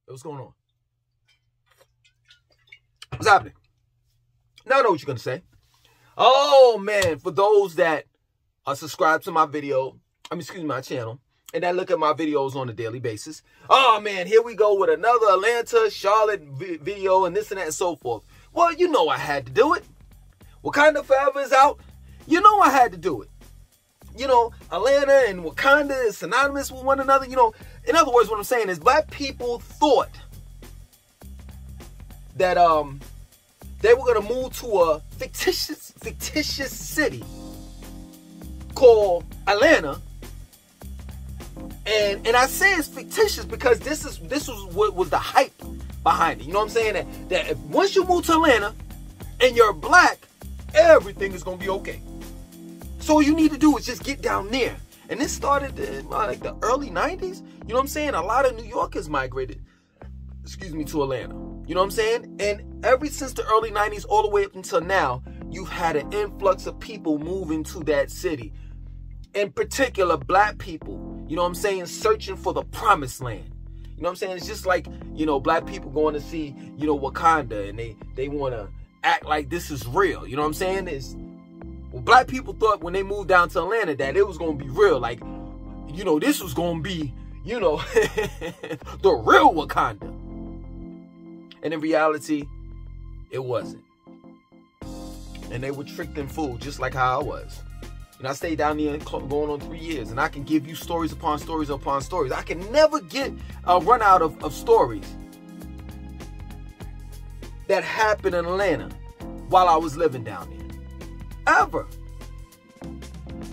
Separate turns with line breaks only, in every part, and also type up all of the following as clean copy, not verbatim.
What's going on? What's happening? Now I know what you're going to say. Oh, man, for those that are subscribed to my video, my channel, and that look at my videos on a daily basis. Oh, man, here we go with another Atlanta, Charlotte video and this and that and so forth. Well, you know I had to do it. Wakanda Forever is out. You know I had to do it. You know, Atlanta and Wakanda is synonymous with one another. You know, in other words, what I'm saying is black people thought that they were going to move to a fictitious city called Atlanta. And I say it's fictitious because this was what was the hype behind it. You know what I'm saying? That if once you move to Atlanta and you're black, everything is going to be okay. So all you need to do is just get down there. And this started in like the early 90s. You know what I'm saying? A lot of New Yorkers migrated, to Atlanta. You know what I'm saying? And ever since the early 90s all the way up until now, you've had an influx of people moving to that city. In particular, black people, you know what I'm saying, searching for the promised land. You know what I'm saying? It's just like, you know, black people going to see, you know, Wakanda, and they want to act like this is real. You know what I'm saying? Well, black people thought when they moved down to Atlanta that it was going to be real. Like, you know, this was going to be, you know, the real Wakanda. And in reality, it wasn't. And they were tricked and fooled just like how I was. And I stayed down there going on 3 years. And I can give you stories upon stories upon stories. I can never get a run out of stories that happened in Atlanta while I was living down there. Ever.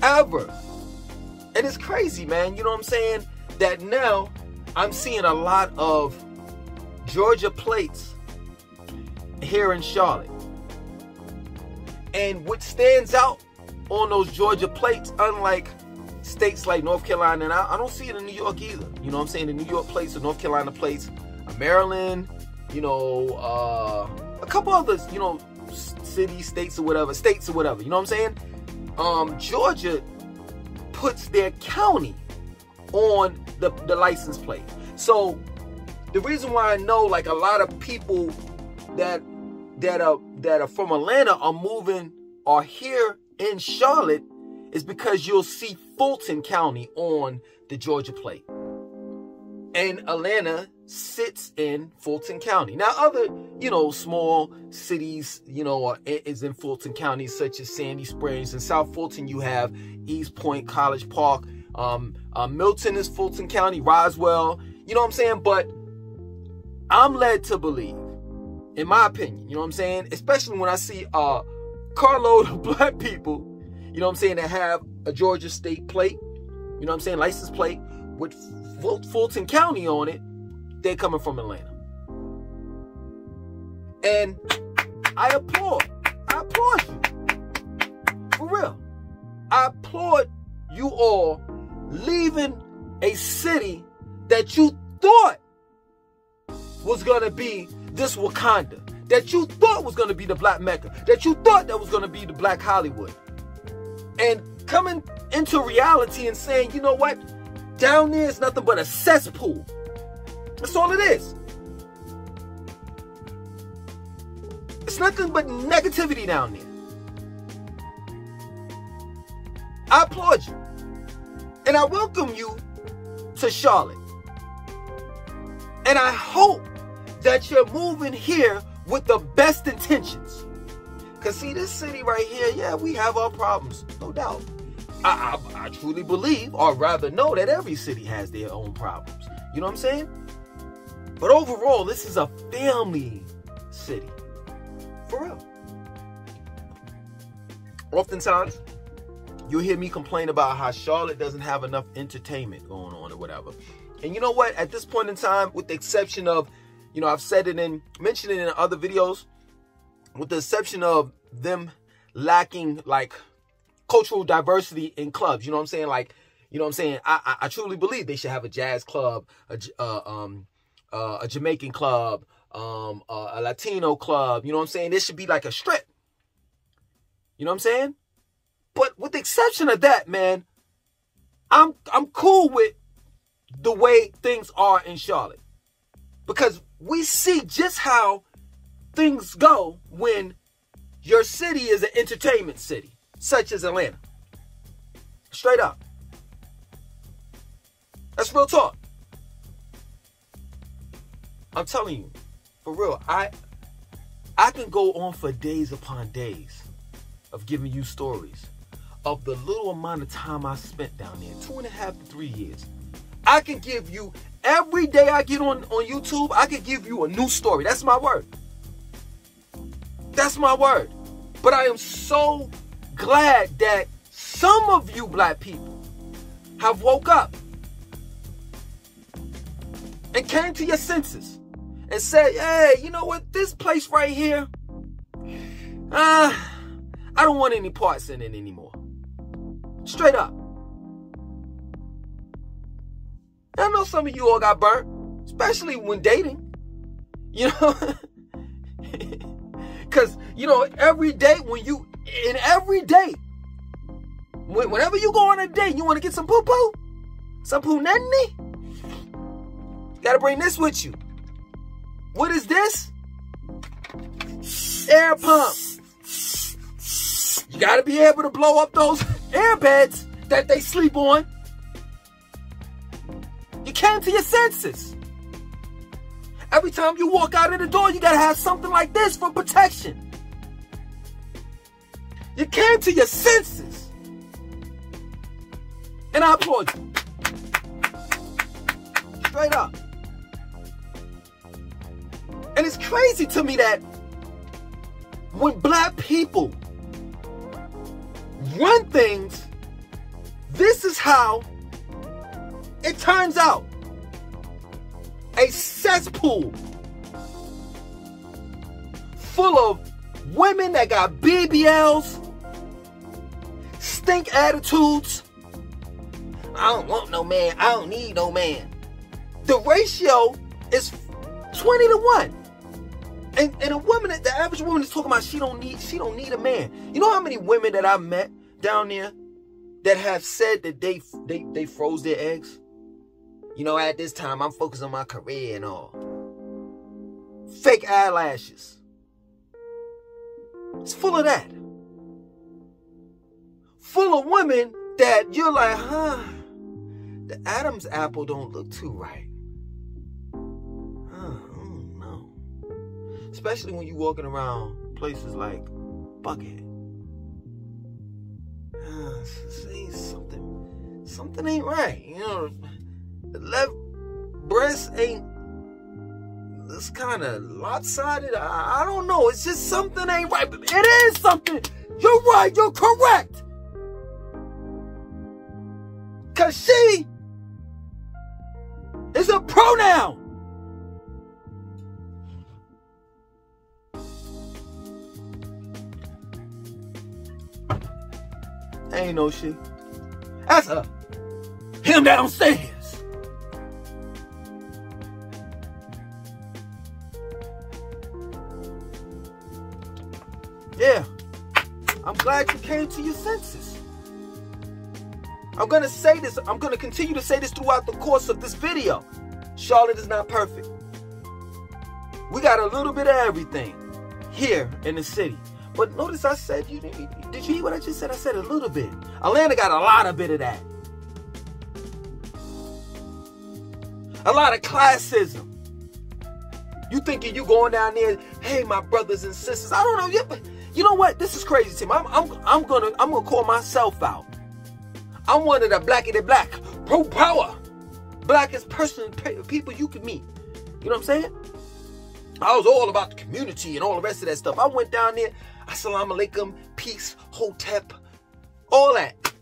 And it's crazy, man. You know what I'm saying? That now I'm seeing a lot of Georgia plates here in Charlotte. And what stands out on those Georgia plates, unlike states like North Carolina, and I don't see it in New York either. You know what I'm saying? The New York plates, the North Carolina plates, Maryland, you know, a couple others, you know, states or whatever, you know what I'm saying? Georgia puts their county on the license plate. So the reason why I know like a lot of people that are from Atlanta are here in Charlotte is because you'll see Fulton County on the Georgia plate. And Atlanta sits in Fulton County. Now, other, you know, small cities, you know, is in Fulton County, such as Sandy Springs. In South Fulton, you have East Point, College Park. Milton is Fulton County, Roswell. You know what I'm saying? But I'm led to believe, in my opinion, you know what I'm saying? Especially when I see a carload of black people, you know what I'm saying, that have a Georgia state plate, you know what I'm saying, license plate with Fulton County on it, they're coming from Atlanta. And I applaud you. For real. I applaud you all leaving a city that you thought was going to be this Wakanda, that you thought was going to be the Black Mecca, that you thought that was going to be the Black Hollywood. And coming into reality and saying, you know what? Down there is nothing but a cesspool. That's all it is. It's nothing but negativity down there. I applaud you. And I welcome you to Charlotte. And I hope that you're moving here with the best intentions. Because see, this city right here, yeah, we have our problems, no doubt. I truly believe, or rather know, that every city has their own problems. You know what I'm saying? But overall, this is a family city. For real. Oftentimes, you'll hear me complain about how Charlotte doesn't have enough entertainment going on or whatever. And you know what? At this point in time, with the exception of, you know, I've said it and mentioned it in other videos, with the exception of them lacking like cultural diversity in clubs, you know what I'm saying? Like, You know what I'm saying? I truly believe they should have a jazz club, a Jamaican club, a Latino club. You know what I'm saying? This should be like a strip. You know what I'm saying? But with the exception of that, man, I'm cool with the way things are in Charlotte. Because we see just how things go when your city is an entertainment city, such as Atlanta. Straight up. That's real talk. I'm telling you, for real, I can go on for days upon days of giving you stories of the little amount of time I spent down there, 2.5 to 3 years. I can give you, every day I get on YouTube, I can give you a new story. That's my word. That's my word. But I am so glad that some of you black people have woke up and came to your senses and said, hey, you know what? This place right here, I don't want any parts in it anymore. Straight up. I know some of you all got burnt, especially when dating. You know? Because, you know, every day whenever you go on a date, you want to get some poo-poo? Some poo-nanny? You got to bring this with you. What is this? Air pump. You got to be able to blow up those air beds that they sleep on. You came to your senses. Every time you walk out of the door, you got to have something like this for protection. You came to your senses. And I applaud you. Straight up. And it's crazy to me that when black people run things, this is how it turns out. A cesspool full of women that got BBLs, stink attitudes. I don't want no man. I don't need no man. The ratio is 20 to 1. And a woman, the average woman is talking about she don't need a man. You know how many women that I've met down there that have said that they froze their eggs? You know, at this time, I'm focused on my career and all. Fake eyelashes. It's full of that. Full of women that you're like, the Adam's apple don't look too right. No. Especially when you're walking around places like Buckhead. See, something ain't right. You know, the left breast ain't, it's kind of lopsided. I don't know. It's just something ain't right. It is something. You're right. You're correct. Because she is a pronoun. Ain't no shit. That's him downstairs. Yeah, I'm glad you came to your senses. I'm going to say this. I'm going to continue to say this throughout the course of this video. Charlotte is not perfect. We got a little bit of everything here in the city. But notice I said, did you hear what I just said? I said a little bit. Atlanta got a lot of bit of that. A lot of classism. You thinking you going down there, hey, my brothers and sisters. I don't know. You know what? This is crazy to me. I'm gonna call myself out. I'm one of the blackity black, pro power, blackest people you can meet. You know what I'm saying? I was all about the community and all the rest of that stuff. I went down there, assalamu alaikum, peace, hotep, all that.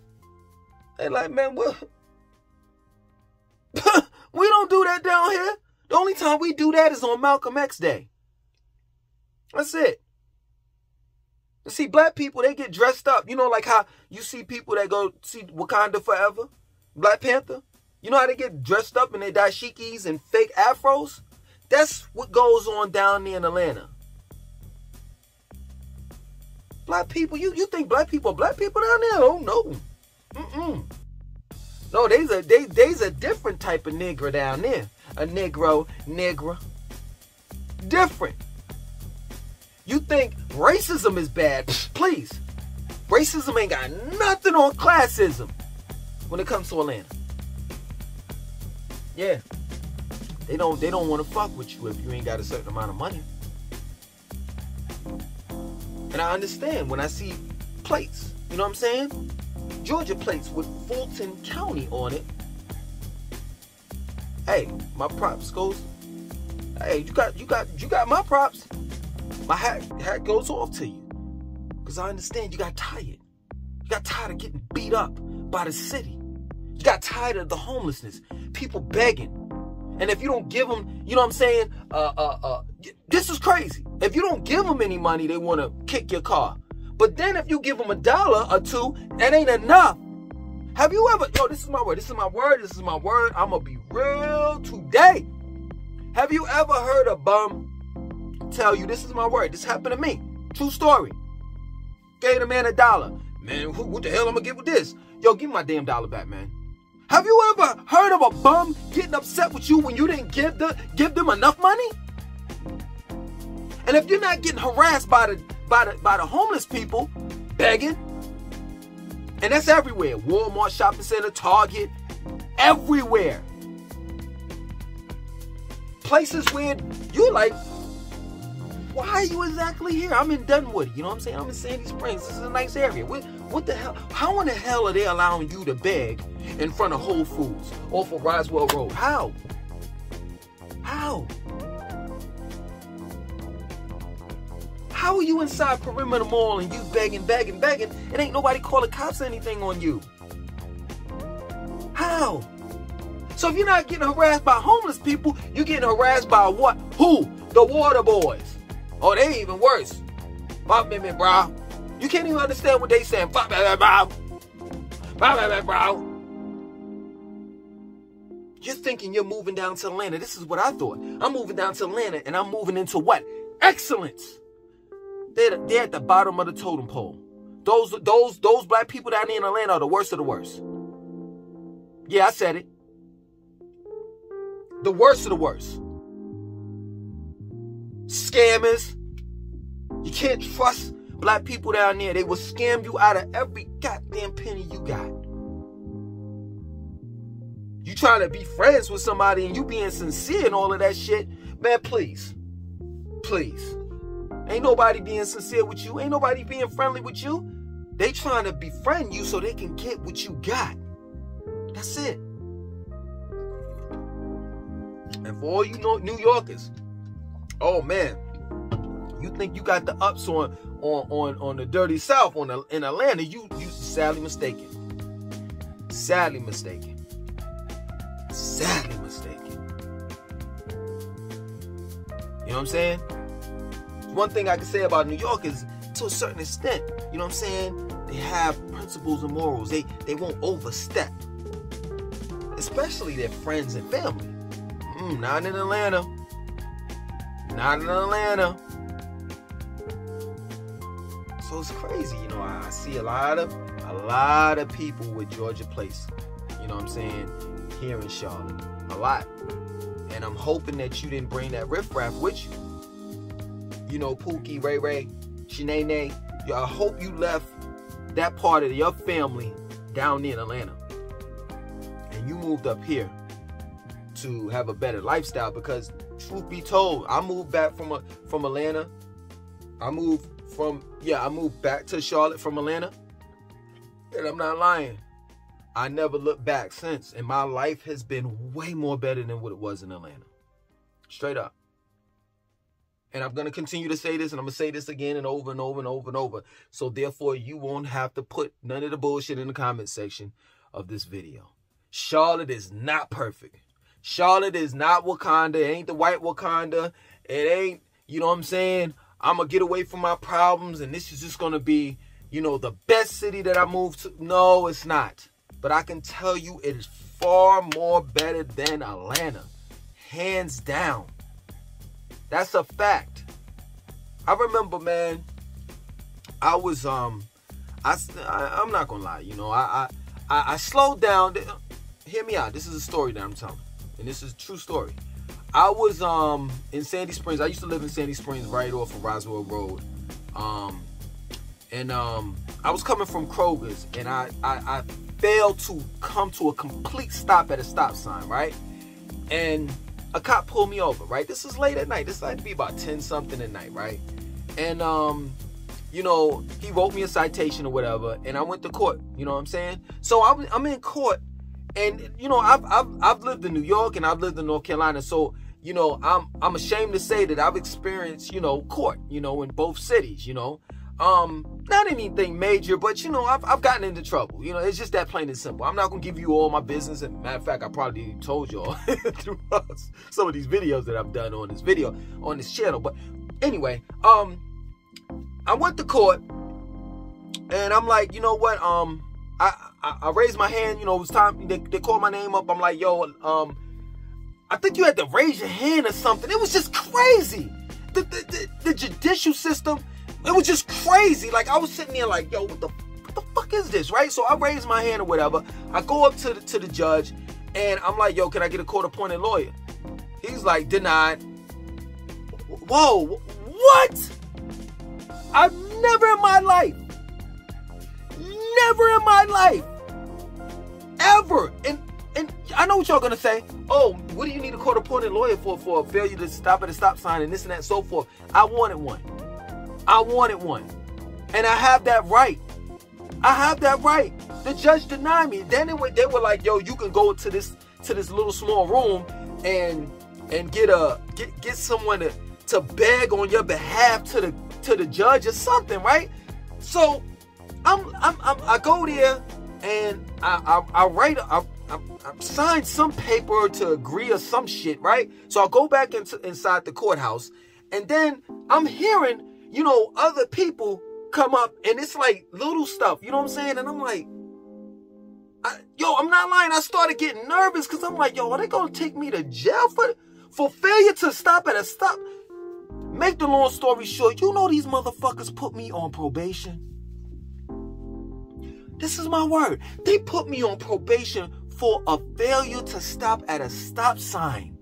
And like, man, we don't do that down here. The only time we do that is on Malcolm X Day. That's it. You see, black people, they get dressed up. You know, like how you see people that go see Wakanda Forever. Black Panther? You know how they get dressed up in their dashikis and fake afros? That's what goes on down there in Atlanta. Black people, you think black people are black people down there? Oh, no. No, there's a different type of nigger down there. A negro. Different. You think racism is bad? Please. Racism ain't got nothing on classism when it comes to Atlanta. Yeah. They don't want to fuck with you if you ain't got a certain amount of money. And I understand when I see plates, you know what I'm saying? Georgia plates with Fulton County on it. Hey, my props goes. Hey, you got my props. My hat goes off to you. Because I understand you got tired. You got tired of getting beat up by the city. You got tired of the homelessness. People begging. And if you don't give them, you know what I'm saying? This is crazy. If you don't give them any money, they want to kick your car. But then if you give them $1 or $2, that ain't enough. Have you ever, this is my word. This is my word. This is my word. I'm going to be real today. Have you ever heard a bum tell you, this is my word, this happened to me? True story. Gave the man $1. Man, what the hell I'm going to get with this? Yo, give me my damn dollar back, man. Have you ever heard of a bum getting upset with you when you didn't give them enough money? And if you're not getting harassed by the homeless people begging, and that's everywhere, Walmart, shopping center, Target, everywhere. Places where you're like, why are you exactly here? I'm in Dunwoody, you know what I'm saying? I'm in Sandy Springs. This is a nice area. What the hell? How in the hell are they allowing you to beg in front of Whole Foods off of Roswell Road? How? How? How are you inside Perimeter Mall and you begging? And ain't nobody calling cops or anything on you? How? So if you're not getting harassed by homeless people, you're getting harassed by what? Who? The water boys. Oh, they even worse. Fuck me, bro. You can't even understand what they saying. Fuck me, bro. Fuck me, bro. You're thinking you're moving down to Atlanta. This is what I thought. I'm moving down to Atlanta and I'm moving into what? Excellence. They're at the bottom of the totem pole. Those black people down there in Atlanta are the worst of the worst. Yeah, I said it. The worst of the worst. Scammers. You can't trust black people down there. They will scam you out of every goddamn penny you got. You trying to be friends with somebody and you being sincere and all of that shit. Man, please. Please. Ain't nobody being sincere with you. Ain't nobody being friendly with you. They trying to befriend you so they can get what you got. That's it. And for all you New Yorkers, oh man, you think you got the ups on the dirty South in Atlanta? You sadly mistaken. Sadly mistaken. Sadly mistaken. You know what I'm saying? One thing I can say about New York is, to a certain extent, you know what I'm saying, they have principles and morals. They won't overstep. Especially their friends and family. Not in Atlanta. Not in Atlanta. So it's crazy, you know. I see a lot of people with Georgia plates, you know what I'm saying, here in Charlotte. A lot. And I'm hoping that you didn't bring that riffraff with you. You know, Pookie, Ray Ray, Shanae. I hope you left that part of your family down there in Atlanta. And you moved up here to have a better lifestyle, because truth be told, I moved back from Atlanta. I moved back to Charlotte from Atlanta. And I'm not lying. I never looked back since. And my life has been way more better than what it was in Atlanta. Straight up. And I'm going to continue to say this, and I'm going to say this again and over and over and over and over. So therefore, you won't have to put none of the bullshit in the comment section of this video. Charlotte is not perfect. Charlotte is not Wakanda. It ain't the white Wakanda. It ain't, you know what I'm saying, I'm going to get away from my problems and this is just going to be, you know, the best city that I moved to. No, it's not. But but I can tell you it is far more better than Atlanta. Hands down. That's a fact. I remember, man, I was, I'm not gonna lie, you know, I slowed down. Hear me out. This is a story that I'm telling, and this is a true story. I was in Sandy Springs. I used to live in Sandy Springs, right off of Roswell Road. I was coming from Kroger's, and I failed to come to a complete stop at a stop sign, right? And a cop pulled me over, right? This is late at night. This had to be about 10 something at night, right? And you know, he wrote me a citation or whatever, and I went to court. You know what I'm saying? So I'm in court, and you know, I've lived in New York and I've lived in North Carolina, so you know, I'm ashamed to say that I've experienced, you know, court, you know, in both cities, you know. Not anything major, but you know, I've gotten into trouble. You know, it's just that plain and simple. I'm not gonna give you all my business. And matter of fact, I probably told y'all through some of these videos that I've done on this channel. But anyway, I went to court, and I'm like, you know what? I raised my hand. You know, it was time. They called my name up. I'm like, yo, I think you had to raise your hand or something. It was just crazy. The judicial system. It was just crazy. Like, I was sitting there like, yo, what the fuck is this, right? So I raised my hand or whatever. I go up to the judge, and I'm like, yo, can I get a court-appointed lawyer? He's like, denied. Whoa, what? I've never in my life, ever, and I know what y'all gonna say. Oh, what do you need a court-appointed lawyer for a failure to stop at a stop sign and this and that and so forth? I wanted one. And I have that right. The judge denied me. Then they were like, yo, you can go to this little small room and get someone to beg on your behalf to the judge or something, right? So I go there and I signed some paper to agree or some shit, right? So I go back inside the courthouse, and then I'm hearing, you know, other people come up, and it's like little stuff, you know what I'm saying? And I'm like, I'm not lying. I started getting nervous because I'm like, yo, are they gonna take me to jail for failure to stop at a stop? Make the long story short, you know, these motherfuckers put me on probation. This is my word. They put me on probation for a failure to stop at a stop sign.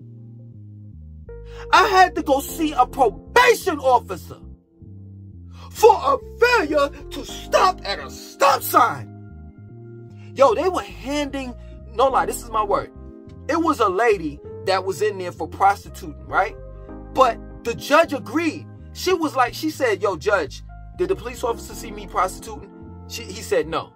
I had to go see a probation officer for a failure to stop at a stop sign. Yo, they were handing, no lie, this is my word. It was a lady that was in there for prostituting, right? But the judge agreed. She said, yo, judge, did the police officer see me prostituting? He said no.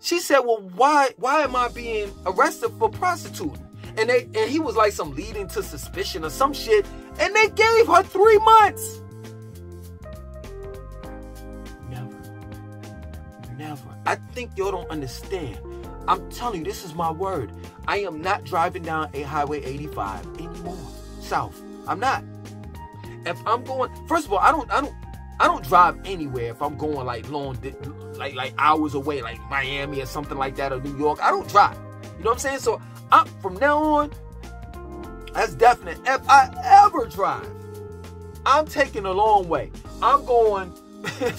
She said, well, why am I being arrested for prostituting? And he was like some leading to suspicion or some shit. And they gave her 3 months. Never. I think y'all don't understand. I'm telling you, this is my word. I am not driving down a Highway 85 anymore. South. I'm not. If I'm going, first of all, I don't drive anywhere if I'm going like long, like hours away, like Miami or something like that, or New York. I don't drive. You know what I'm saying? So from now on, that's definite. If I ever drive, I'm taking a long way. I'm going,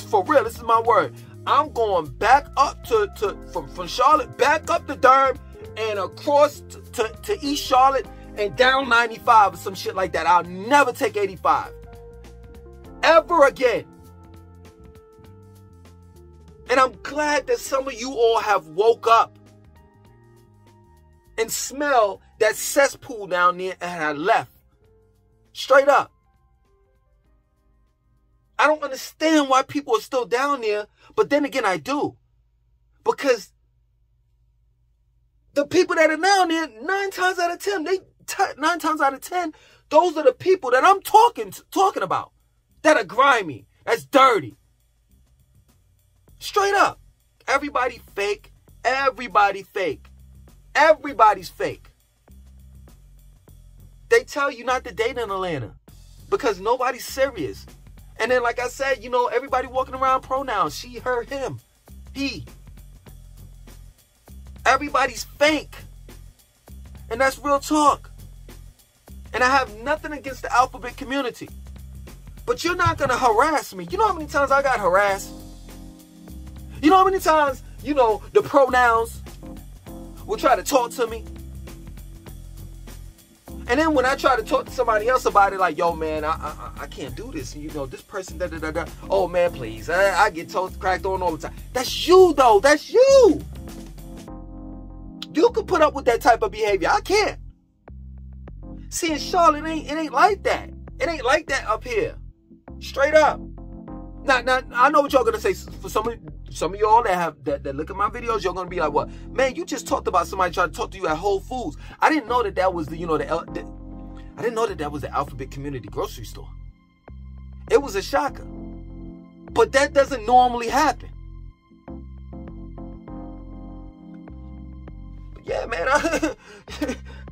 for real, this is my word. I'm going back up from Charlotte, back up to Durham, and across to East Charlotte, and down 95 or some shit like that. I'll never take 85. Ever again. And I'm glad that some of you all have woke up and smell that cesspool down there and I left. Straight up. I don't understand why people are still down there, but then again, I do. Because the people that are down there, 9 times out of 10, those are the people that I'm talking about. That are grimy. That's dirty. Straight up. Everybody fake. Everybody fake. Everybody's fake. They tell you not to date in Atlanta because nobody's serious. And then, like I said, you know, everybody walking around pronouns. She, her, him, he. Everybody's fake. And that's real talk. And I have nothing against the alphabet community. But you're not going to harass me. You know how many times I got harassed? You know how many times, you know, the pronouns will try to talk to me? And then when I try to talk to somebody else about it, like, yo, man, I can't do this. You know, this person, da-da-da-da. Oh, man, please. I get told, cracked on all the time. That's you, though. That's you. You can put up with that type of behavior. I can't. See, in Charlotte, it ain't like that. It ain't like that up here. Straight up. Now, I know what y'all gonna say. For some of y'all that look at my videos, you're gonna be like, "What, man? You just talked about somebody trying to talk to you at Whole Foods." I didn't know that was I didn't know that was the Alphabet Community grocery store. It was a shocker, but that doesn't normally happen. But yeah, man,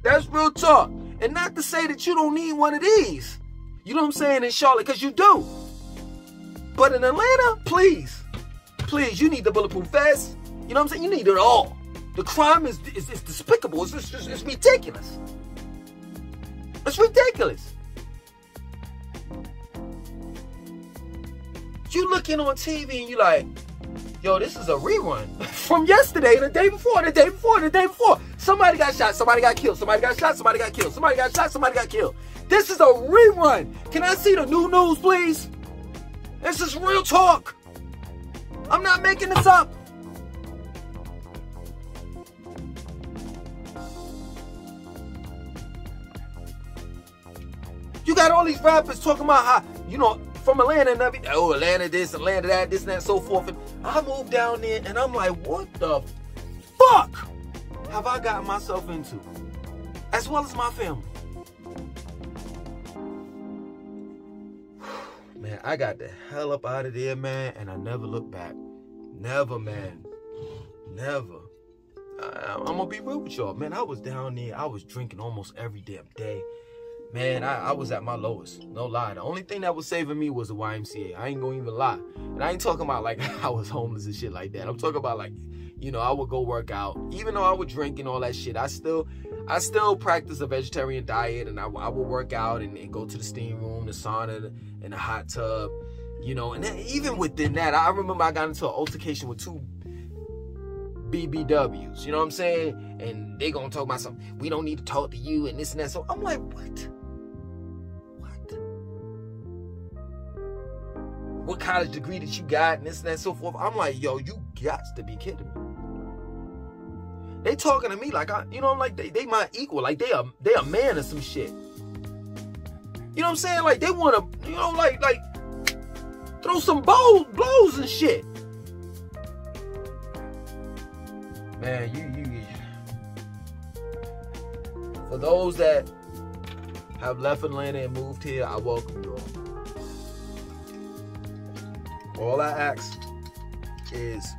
that's real talk. And not to say that you don't need one of these. You know what I'm saying, in Charlotte, because you do. But in Atlanta, please, you need the bulletproof vest. You know what I'm saying? You need it all. The crime is despicable. It's ridiculous. It's ridiculous. You looking on TV and you like, yo, this is a rerun from yesterday, the day before, the day before, the day before. Somebody got shot, somebody got killed, somebody got shot, somebody got killed, somebody got shot, somebody got killed. This is a rerun. Can I see the new news, please? This is real talk. I'm not making this up. You got all these rappers talking about how, you know, from Atlanta and everything. Oh, Atlanta this, Atlanta that, this and that, so forth. And I moved down there and I'm like, what the fuck have I gotten myself into? As well as my family. Man, I got the hell up out of there, man, and I never looked back. Never, man. Never. I'm gonna be real with y'all, man. I was down there. I was drinking almost every damn day. Man, I was at my lowest. No lie. The only thing that was saving me was the YMCA. I ain't gonna even lie. And I ain't talking about like I was homeless and shit like that. I'm talking about like, you know, I would go work out. Even though I would drink and all that shit, I still practice a vegetarian diet, and I would work out and go to the steam room, the sauna, and the hot tub, you know. And then even within that, I remember I got into an altercation with two BBWs, you know what I'm saying? And they gonna talk about something. We don't need to talk to you and this and that. So I'm like, what? What college degree that you got and this and that and so forth? I'm like, yo, you got to be kidding me. They talking to me like you know, like they my equal, like they a man or some shit. You know what I'm saying? Like they wanna, you know, like throw some blows and shit. Man, you for those that have left Atlanta and moved here, I welcome you all. All I ask is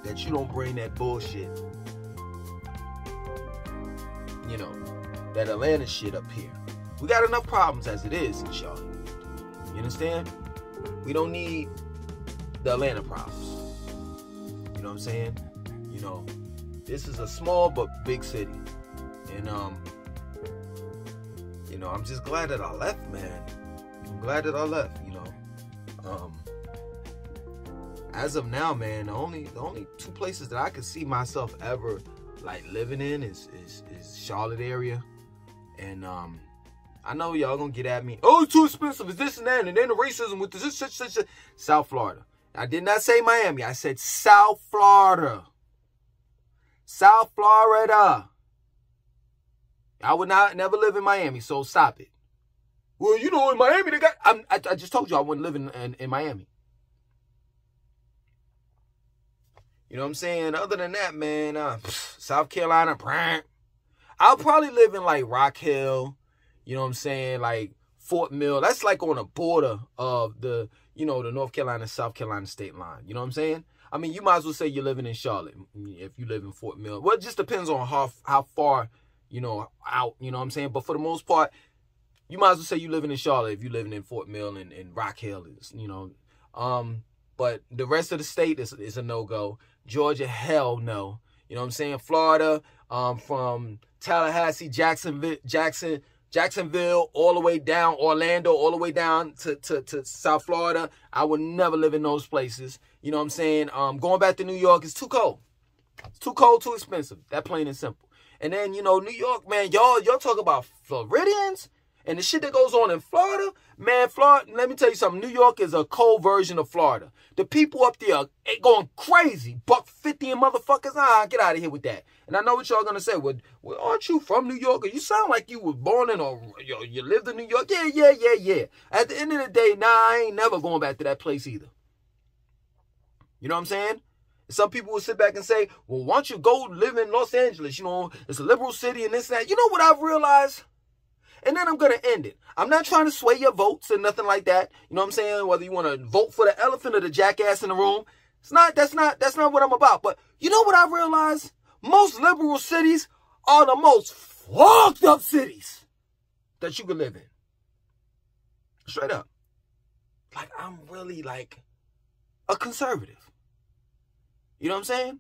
that you don't bring that bullshit, you know, that Atlanta shit up here. We got enough problems as it is in Charlotte. You understand? We don't need the Atlanta problems. You know what I'm saying? You know, this is a small but big city. And, you know, I'm just glad that I left, man. I'm glad that I left, you know. As of now, man, the only two places that I could see myself ever like living in is Charlotte area, and I know y'all gonna get at me. Oh, it's too expensive. It's this and that, and then the racism with this, such. South Florida. I did not say Miami. I said South Florida. South Florida. I would never live in Miami, so stop it. Well, you know, in Miami they got. I just told you I wouldn't live in Miami. You know what I'm saying? Other than that, man, South Carolina, I'll probably live in like Rock Hill. You know what I'm saying? Like Fort Mill. That's like on the border of the, you know, the North Carolina, South Carolina state line. You know what I'm saying? I mean, you might as well say you're living in Charlotte if you live in Fort Mill. Well, it just depends on how far, you know, out, you know what I'm saying? But for the most part, you might as well say you're living in Charlotte if you're living in Fort Mill and Rock Hill, you know. But the rest of the state is a no-go. Georgia, hell no. You know what I'm saying? Florida, from Tallahassee, Jacksonville, all the way down, Orlando, all the way down to South Florida. I would never live in those places. You know what I'm saying? Going back to New York is too cold. It's too cold, too expensive. That plain and simple. And then, you know, New York, man, y'all talk about Floridians and the shit that goes on in Florida. Man, Florida, let me tell you something. New York is a cold version of Florida. The people up there are going crazy. $1.50 and motherfuckers. Get out of here with that. And I know what y'all going to say. Well, aren't you from New York? You sound like you was born in or you lived in New York. Yeah. At the end of the day, I ain't never going back to that place either. You know what I'm saying? Some people will sit back and say, well, why don't you go live in Los Angeles? You know, it's a liberal city and this and that. You know what I've realized? And then I'm going to end it. I'm not trying to sway your votes and nothing like that. You know what I'm saying? Whether you want to vote for the elephant or the jackass in the room. That's not what I'm about. But you know what I've realized? Most liberal cities are the most fucked up cities that you can live in. Straight up. Like, I'm really like a conservative. You know what I'm saying?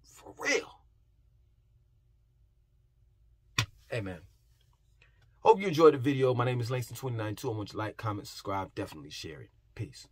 For real. Hey, man. Hope you enjoyed the video. My name is Langston292. I want you to like, comment, subscribe. Definitely share it. Peace.